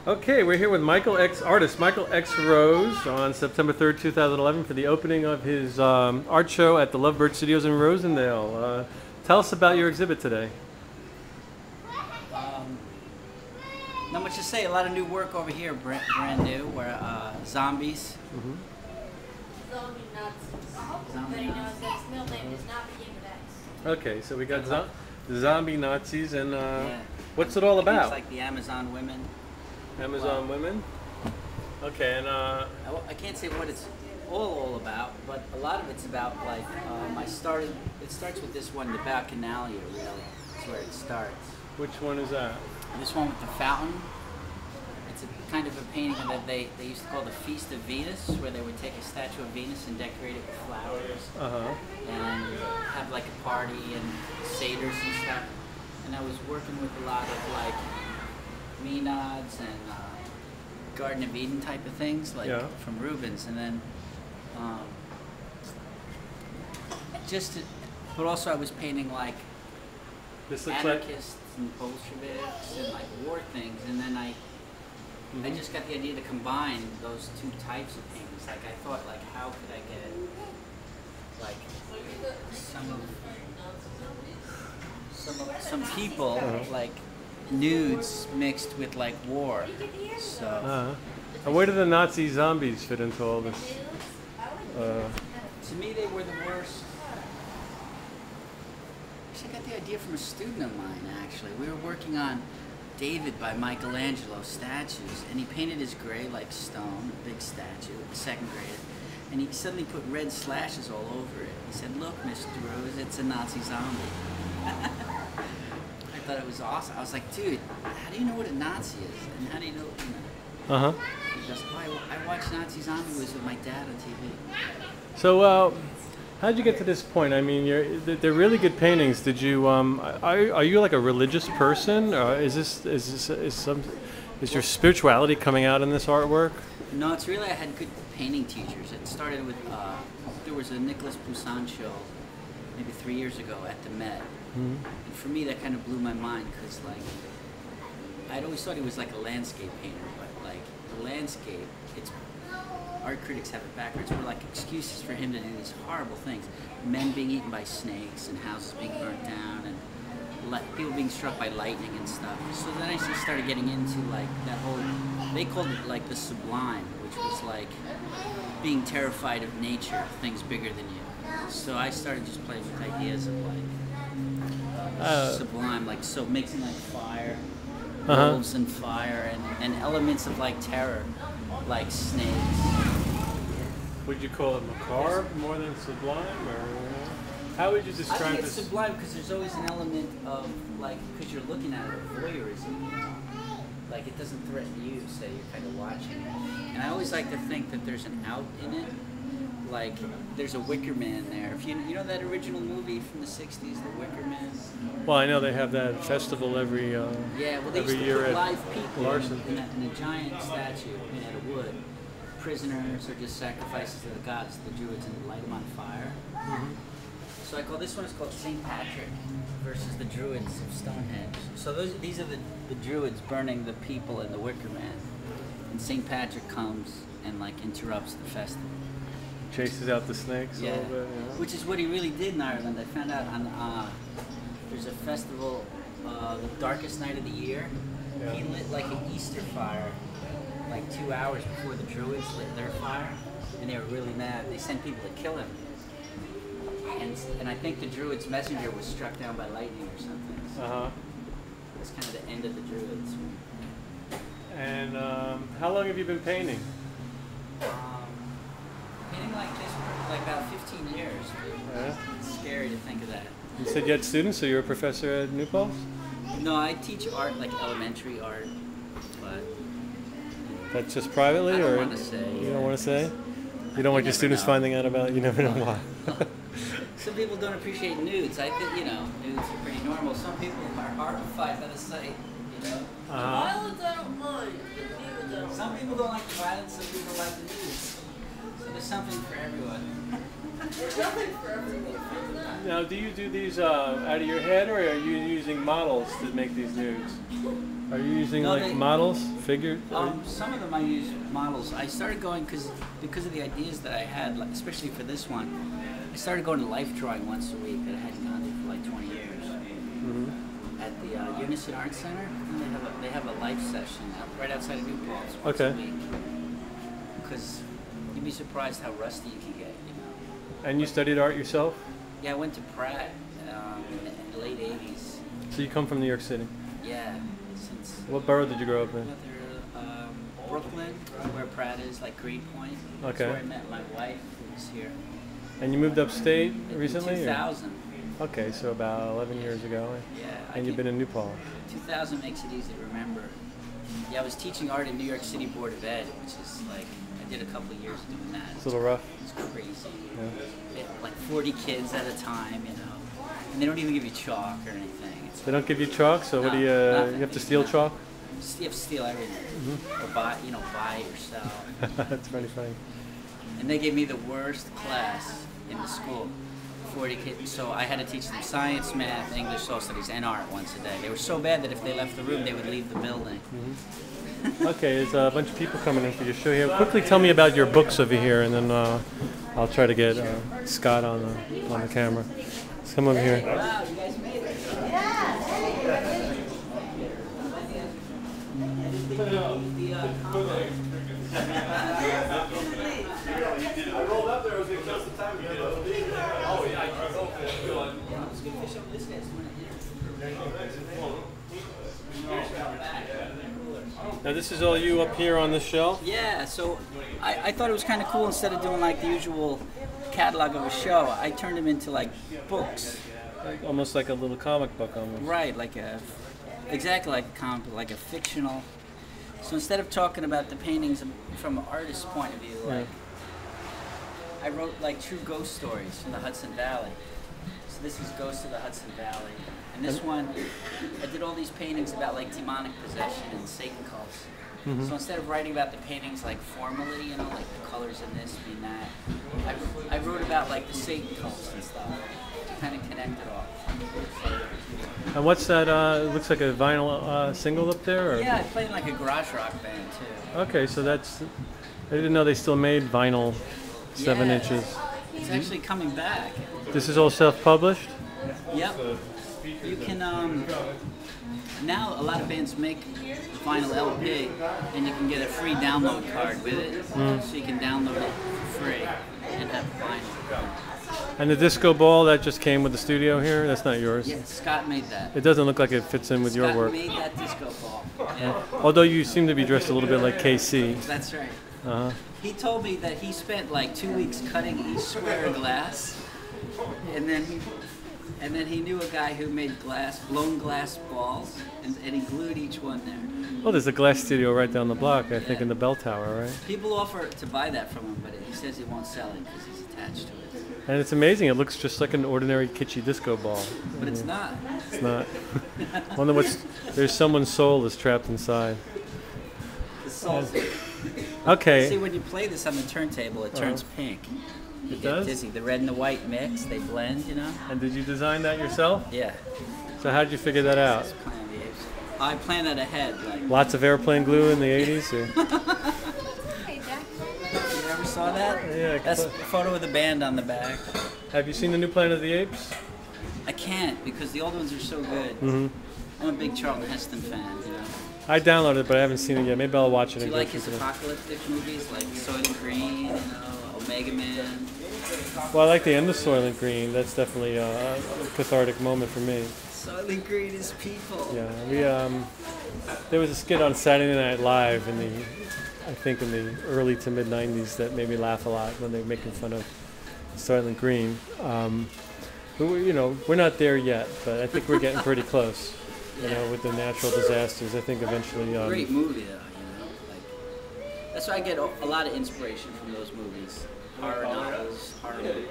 Okay, we're here with artist Michael X. Rose on September 3rd, 2011 for the opening of his art show at the Lovebird Studios in Rosendale. Tell us about your exhibit today. Not much to say. A lot of new work over here, brand new. We're zombies. Mm-hmm. Zombie Nazis. Everybody knows that his middle name does not begin with X. Okay, so we got zombie Nazis, and Yeah. what's it all about? It's like the Amazon women. Amazon women. Okay, and I can't say what it's all about, but a lot of it's about like It starts with this one, the Bacchanalia. Really, that's where it starts. which one is that? This one with the fountain. It's a kind of a painting that they used to call the Feast of Venus, where they would take a statue of Venus and decorate it with flowers and have like a party and satyrs and stuff. And I was working with a lot of like Maenads and Garden of Eden type of things, like from Rubens, and then but also I was painting like anarchists and Bolsheviks and like war things, and then I just got the idea to combine those two types of paintings. Like I thought, like how could I get like some people like nudes mixed with like war. So and where do the Nazi zombies fit into all this? to me, they were the worst. I got the idea from a student of mine, actually. We were working on David by Michelangelo statues, and he painted his gray like stone, a big statue, a second grade, and he suddenly put red slashes all over it. He said, "Look, Mr. Rose, it's a Nazi zombie." I thought it was awesome. I was like, "Dude, how do you know what a Nazi is? And how do you know?" He goes, "Oh, I watched Nazi zombie movies with my dad on TV." So, how'd you get to this point? I mean, they're really good paintings. Did you are you like a religious person? Is your spirituality coming out in this artwork? No, it's really I had good painting teachers. It started with there was a Nicholas Poussin show maybe 3 years ago at the Met, and for me that kind of blew my mind because like I'd always thought he was like a landscape painter, but like the landscape, it's art critics have it backwards. Were like excuses for him to do these horrible things: men being eaten by snakes, and houses being burnt down, and people being struck by lightning and stuff. So then I just started getting into like that whole. They called it like the sublime, which was like being terrified of nature, things bigger than you. So I started just playing with ideas of like sublime, like so mixing like fire, wolves and fire, and elements of like terror, like snakes. Would you call it macabre more than sublime, or how would you describe it? I think it's sublime because there's always an element of like, because you're looking at it, voyeurism. Like it doesn't threaten you, so you're kind of watching it. And I always like to think that there's an out in it. Like there's a Wicker Man there. If you know that original movie from the '60s, The Wicker Man. Well, I know they have that festival every they every used to year put at live people Larson. in a giant statue made out of wood. Prisoners or just sacrifices to the gods, the Druids, and light them on fire. So I call this one is called St. Patrick versus the Druids of Stonehenge. So these are the Druids burning the people in the Wicker Man, and St. Patrick comes and like interrupts the festival. Chases out the snakes a little bit. Yeah. Which is what he really did in Ireland. I found out on there's a festival, the darkest night of the year. Yeah. He lit like an Easter fire like 2 hours before the Druids lit their fire, and they were really mad. They sent people to kill him. And I think the Druid's messenger was struck down by lightning or something. So that's kind of the end of the Druids. And how long have you been painting? Painting like this for like about 15 years. Yeah. It's scary to think of that. You said you had students, so you're a professor at New Paltz? No, I teach art, like elementary art, but That's just privately, I don't or want to say. you don't want to say? You don't want your students finding out about it? You never know why. Some people don't appreciate nudes. I think, nudes are pretty normal. Some people are horrified by the sight, Violence I don't mind. Some people don't like the violence, some people like the nudes. So there's something for everyone. There's nothing for everyone. Now, do you do these out of your head, or are you using models to make these nudes? Are you using No, like models, figures? Some of them I use models. I started going because of the ideas that I had, like, especially for this one. I started going to life drawing once a week that I hadn't gone to for like 20 years. Mm-hmm. At the Unison Art Center, and they have a life session right outside of New Paltz once Okay. a week. Because you'd be surprised how rusty you can get, you know. And you studied art yourself? Yeah, I went to Pratt in the late 80s. So you come from New York City? Yeah, since What borough did you grow up in? Brooklyn, where Pratt is, like Greenpoint. Okay. That's where I met my wife, who's here. And you moved upstate recently? In or- 2000. Okay, so about 11 years ago. Yeah. And you've been in New Paltz. 2000 makes it easy to remember. Yeah, I was teaching art in New York City Board of Ed, which is like, I did a couple of years doing that. It's a little rough. It's crazy. Yeah. Like 40 kids at a time, you know. And they don't even give you chalk or anything. It's They don't give you chalk, so what do you? nothing. You have to steal chalk? You have to steal everything. Or buy yourself. That's pretty funny. And they gave me the worst class in the school. 40 kids. So I had to teach them science, math, English, social studies, and art once a day. They were so bad that if they left the room, they would leave the building. Okay, there's a bunch of people coming in for your show here. Quickly tell me about your books over here, and then I'll try to get Scott on the camera. Let's come over here. Wow, you guys made it. I rolled up there. I was going to kill some time. Oh, yeah. Now this is all you up here on the shelf? Yeah, so I thought it was kind of cool. Instead of doing like the usual catalog of a show, I turned them into like books. Almost like a little comic book almost. Right, exactly like a comic book, like a fictional. So instead of talking about the paintings from an artist's point of view, like I wrote like true ghost stories from the Hudson Valley. So this is Ghosts of the Hudson Valley. And this one, I did all these paintings about like demonic possession and Satan cults. So instead of writing about the paintings like formally, you know, like the colors in this mean that, I wrote about like the Satan cults and stuff to kind of connect it all. And what's that? It looks like a vinyl single up there? Or? Yeah, I played in like a garage rock band too. Okay, so that's... I didn't know they still made vinyl 7 Yeah. inches. It's actually coming back. This is all self-published? Yep. You can, now a lot of bands make vinyl LP and you can get a free download card with it. So you can download it for free and have vinyl. And the disco ball that just came with the studio here, that's not yours? Yeah, Scott made that. It doesn't look like it fits in with your work. Scott made that disco ball. Yeah. Although you seem to be dressed a little bit like KC. That's right. Uh-huh. He told me that he spent like 2 weeks cutting each square of glass, and then he knew a guy who made blown glass balls, and he glued each one there. Oh, there's a glass studio right down the block, I think, in the bell tower, right? People offer to buy that from him, but he says he won't sell it because he's attached to it. And it's amazing. It looks just like an ordinary kitschy disco ball. But it's not. It's not. Wonder what's... There's someone's soul is trapped inside. The soul's Okay. See, when you play this on the turntable, it turns pink. You It get does? dizzy. The red and the white mix, they blend, you know? And did you design that yourself? Yeah. So how did you figure that out? I planned that ahead. Like, Lots of airplane glue in the 80s? Or? you ever saw that? Yeah. That's a photo of the band on the back. Have you seen the new Planet of the Apes? I can't because the old ones are so good. I'm a big Charlton Heston fan, you know? I downloaded it, but I haven't seen it yet. Maybe I'll watch it. Do you and go like his through it. apocalyptic movies like Soylent Green, you know, Omega Man? Well, I like the end of Soylent Green. That's definitely a cathartic moment for me. Soylent Green is people. Yeah, we there was a skit on Saturday Night Live in the, I think in the early to mid '90s that made me laugh a lot when they were making fun of Soylent Green. But you know, we're not there yet, but I think we're getting pretty close. You know, with the natural disasters, I think eventually. Great movie though, you know. Like, that's why I get a lot of inspiration from those movies, horror novels, horror movies.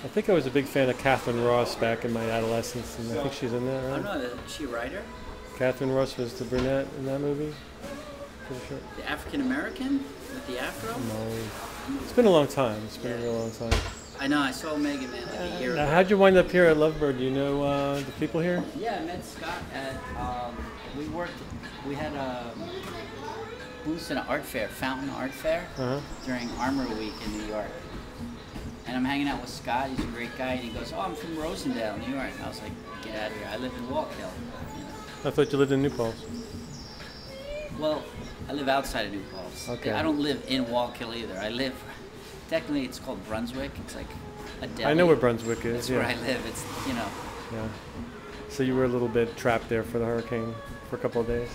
I think I was a big fan of Catherine Ross back in my adolescence, and I think she's in there, I right? don't know, is she a writer? Catherine Ross was the brunette in that movie? Pretty sure. The African American with the afro? No. It's been a long time. It's been a real long time. I know. I saw Omega Man like a year Now, ago. how'd you wind up here at Lovebird? Do you know the people here? Yeah, I met Scott at. We had a booth in an art fair, Fountain Art Fair, during Armor Week in New York. And I'm hanging out with Scott. He's a great guy, and he goes, "Oh, I'm from Rosendale, New York." And I was like, "Get out of here! I live in Walk Hill." You know. I thought you lived in New Paltz. Well, I live outside of New Paltz. Okay. I don't live in Walk Hill either. I live. Technically, it's called Brunswick. It's like a deli. I know where Brunswick is. That's yeah. where I live. It's Yeah. So you were a little bit trapped there for the hurricane for a couple of days.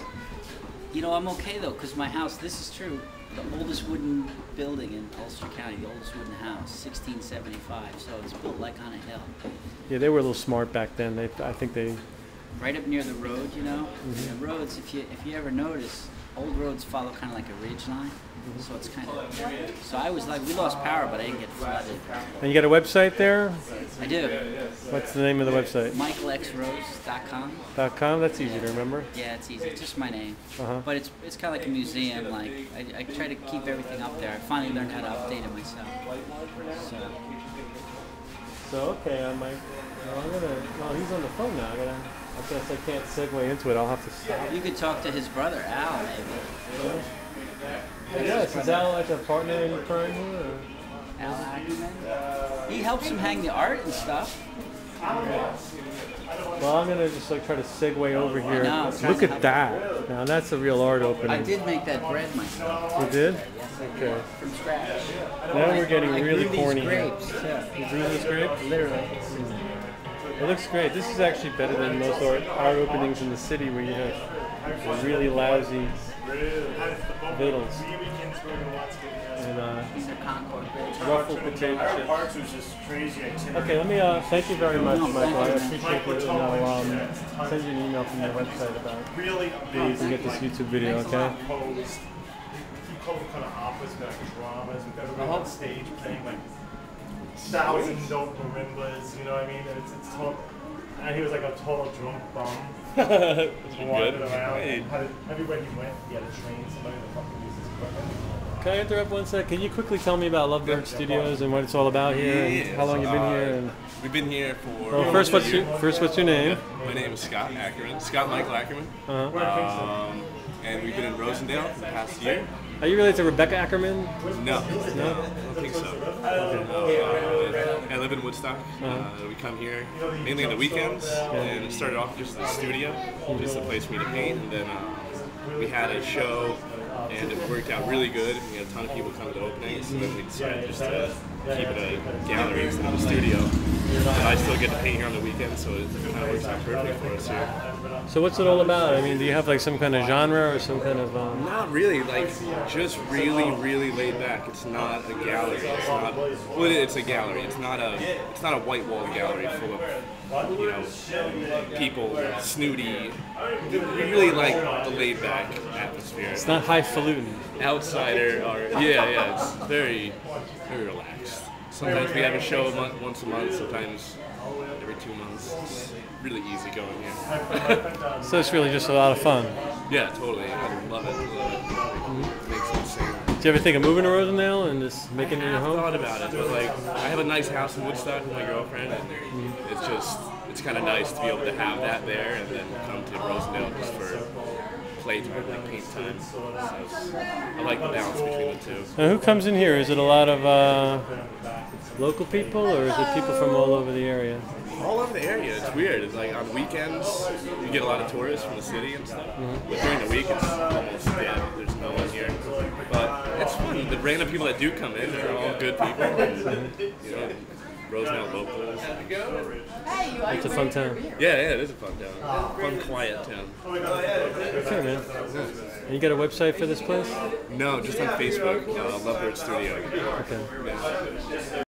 I'm okay though, because my house. This is true. The oldest wooden building in Ulster County, the oldest wooden house, 1675. So it's built like on a hill. Yeah, they were a little smart back then. I think they. Right up near the road, The roads, if you ever notice, old roads follow kind of like a ridge line. So it's kind of. So I was like, we lost power, but I didn't get flooded. And you got a website there? I do. What's the name of the website? MichaelXRose.com. .com? That's easy to remember. Yeah, it's easy. It's just my name. Uh-huh. But it's kind of like a museum. Like I try to keep everything up there. I finally learned how to update it myself. So okay, I'm like, well, he's on the phone now. I guess I can't segue into it. I'll have to stop. You could talk to his brother, Al, maybe. Yes, is Al like a partner in crime here? Or? Al Ackerman. He helps him hang the art and stuff. Well, I'm gonna just try to segue over here. No, Look at that. Now that's a real art opening. I did make that bread myself. You did? Yes, I did. Okay. From scratch. Now we're getting I really grew corny these here. grapes, too. You grew these grapes? Literally. It looks great. This is actually better than most art openings in the city where you have really lousy vittles. And These are Concord grapes. ruffled potato chips. Parts was just crazy activity. Okay, let me thank you very much, No, Michael. I thank you, appreciate it. And I'll send you an email from your website about Really where you can get this YouTube video, okay? composed. He called kind of operas, like dramas. We've got everybody on stage playing like 1,000-note marimbas. You know what I mean? And it's total. And he was like a total drunk bum. Good. Wandering around. Hey. Everywhere he went, he had to train somebody to fucking use his equipment. Can I interrupt one sec? Can you quickly tell me about Lovebird Studios and what it's all about here and how long you've been here? And We've been here for. well, first, what's your name? My name is Scott Ackerman. Scott Michael Ackerman. And we've been in Rosendale for the past year. Are you related to Rebecca Ackerman? No, I don't think so. I live in Woodstock. We come here mainly on the weekends, and it started off just as a studio, just a place for me to paint, and then we had a show, and it worked out really good. We had a ton of people come to the openings, so then we decided just to keep it a gallery instead of a studio. And I still get to paint here on the weekends, so it kind of works out perfectly for us here. So what's it all about? I mean, do you have like some kind of genre or some kind of? Not really, like just really, really laid back. It's not a gallery. It's not. Well, it's a gallery. It's not a white wall gallery full of people snooty. We really like the laid back atmosphere. It's not highfalutin. Outsider, or yeah, it's very, very relaxed. Sometimes we have a show once a month. Sometimes every 2 months. It's really easy going here. So it's really just a lot of fun. Yeah, totally. I love it. It makes it insane. Do you ever think of moving to Rosendale and just making it your I've home? thought about it, but like I have a nice house in Woodstock with my girlfriend, and it's kind of nice to be able to have that there, and then come to Rosendale just for playtime, like paint time. So I like the balance between the two. Now, who comes in here? Is it a lot of local people, or is it people from all over the area? All over the area. It's weird. It's like on weekends you get a lot of tourists from the city and stuff. But during the week it's almost dead. There's no one here. But it's fun. The random people that do come in, they're all good people. And, Rosendale locals. It's a fun town. Yeah, it is a fun town. Fun, quiet town. Okay, man. And you got a website for this place? No, just on Facebook. Lovebird Studio. Okay.